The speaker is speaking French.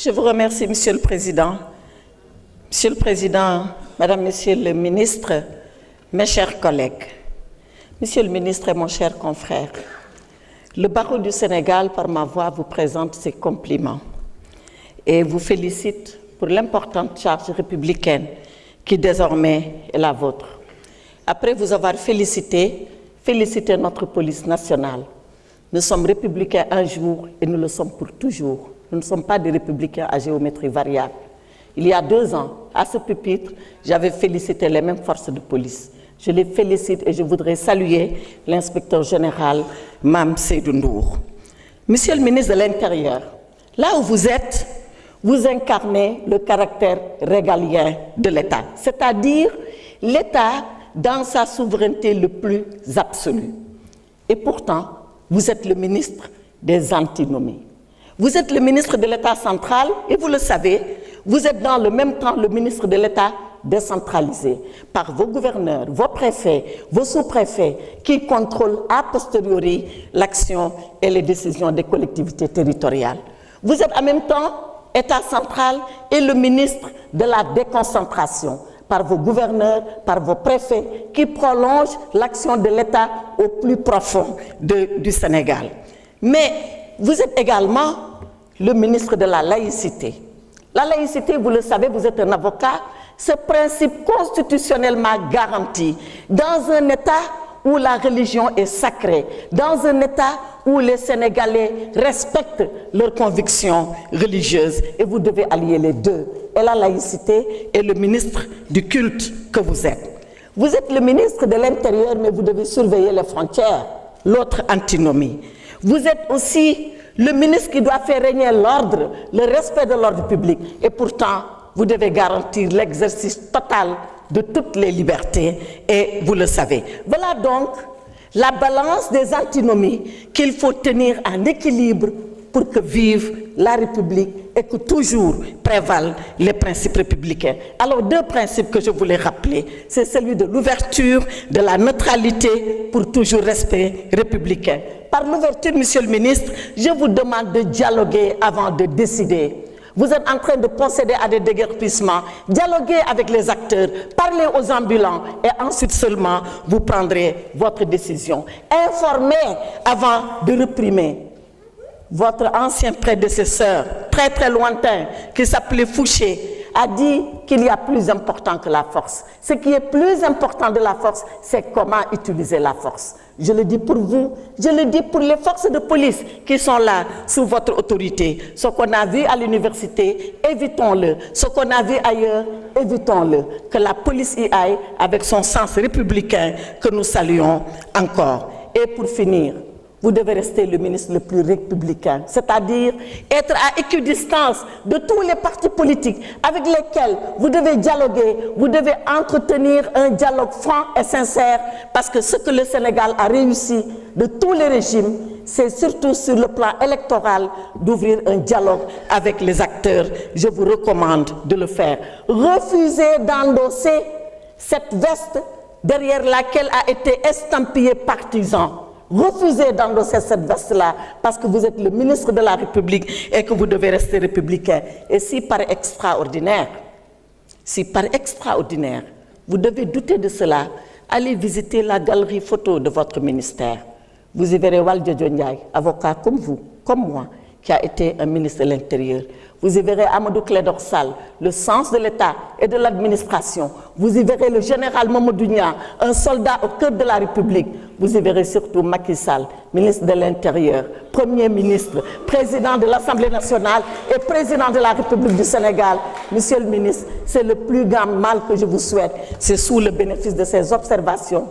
Je vous remercie, Monsieur le Président. Monsieur le Président, Madame, Monsieur le Ministre, mes chers collègues, Monsieur le Ministre et mon cher confrère, le barreau du Sénégal, par ma voix, vous présente ses compliments et vous félicite pour l'importante charge républicaine qui désormais est la vôtre. Après vous avoir félicité notre police nationale. Nous sommes républicains un jour et nous le sommes pour toujours. Nous ne sommes pas des républicains à géométrie variable. Il y a 2 ans, à ce pupitre, j'avais félicité les mêmes forces de police. Je les félicite et je voudrais saluer l'inspecteur général Mame Seydou Ndour. Monsieur le ministre de l'Intérieur, là où vous êtes, vous incarnez le caractère régalien de l'État, c'est-à-dire l'État dans sa souveraineté le plus absolue. Et pourtant, vous êtes le ministre des antinomies. Vous êtes le ministre de l'État central et vous le savez, vous êtes dans le même temps le ministre de l'État décentralisé par vos gouverneurs, vos préfets, vos sous-préfets qui contrôlent a posteriori l'action et les décisions des collectivités territoriales. Vous êtes en même temps État central et le ministre de la déconcentration par vos gouverneurs, par vos préfets qui prolongent l'action de l'État au plus profond du Sénégal. Mais vous êtes également le ministre de la laïcité. La laïcité, vous le savez, vous êtes un avocat, ce principe constitutionnellement garanti dans un État où la religion est sacrée, dans un État où les Sénégalais respectent leurs convictions religieuses. Et vous devez allier les deux, et la laïcité et le ministre du culte que vous êtes. Vous êtes le ministre de l'Intérieur, mais vous devez surveiller les frontières, l'autre antinomie. Vous êtes aussi le ministre qui doit faire régner l'ordre, le respect de l'ordre public. Et pourtant, vous devez garantir l'exercice total de toutes les libertés, et vous le savez. Voilà donc la balance des antinomies qu'il faut tenir en équilibre pour que vive la République et que toujours prévalent les principes républicains. Alors 2 principes que je voulais rappeler, c'est celui de l'ouverture, de la neutralité pour toujours respect républicain. Par l'ouverture, Monsieur le Ministre, je vous demande de dialoguer avant de décider. Vous êtes en train de procéder à des déguerpissements. Dialoguez avec les acteurs, parlez aux ambulants et ensuite seulement vous prendrez votre décision. Informez avant de réprimer. Votre ancien prédécesseur, très lointain, qui s'appelait Fouché, a dit qu'il y a plus important que la force. Ce qui est plus important de la force, c'est comment utiliser la force. Je le dis pour vous, je le dis pour les forces de police qui sont là sous votre autorité. Ce qu'on a vu à l'université, évitons-le. Ce qu'on a vu ailleurs, évitons-le. Que la police y aille avec son sens républicain que nous saluons encore. Et pour finir, vous devez rester le ministre le plus républicain, c'est-à-dire être à équidistance de tous les partis politiques avec lesquels vous devez dialoguer, vous devez entretenir un dialogue franc et sincère, parce que ce que le Sénégal a réussi de tous les régimes, c'est surtout sur le plan électoral d'ouvrir un dialogue avec les acteurs. Je vous recommande de le faire. Refusez d'endosser cette veste derrière laquelle a été estampillé partisan. Refusez d'endosser cette veste-là parce que vous êtes le ministre de la République et que vous devez rester républicain. Et si par extraordinaire, vous devez douter de cela, allez visiter la galerie photo de votre ministère. Vous y verrez Waldio Ndiaye, avocat comme vous, comme moi, qui a été un ministre de l'Intérieur. Vous y verrez Amadou Clédor Sall, le sens de l'État et de l'administration. Vous y verrez le général Mamadou Niang, un soldat au cœur de la République. Vous y verrez surtout Macky Sall, ministre de l'Intérieur, Premier ministre, président de l'Assemblée nationale et président de la République du Sénégal. Monsieur le ministre, c'est le plus grand mal que je vous souhaite. C'est sous le bénéfice de ces observations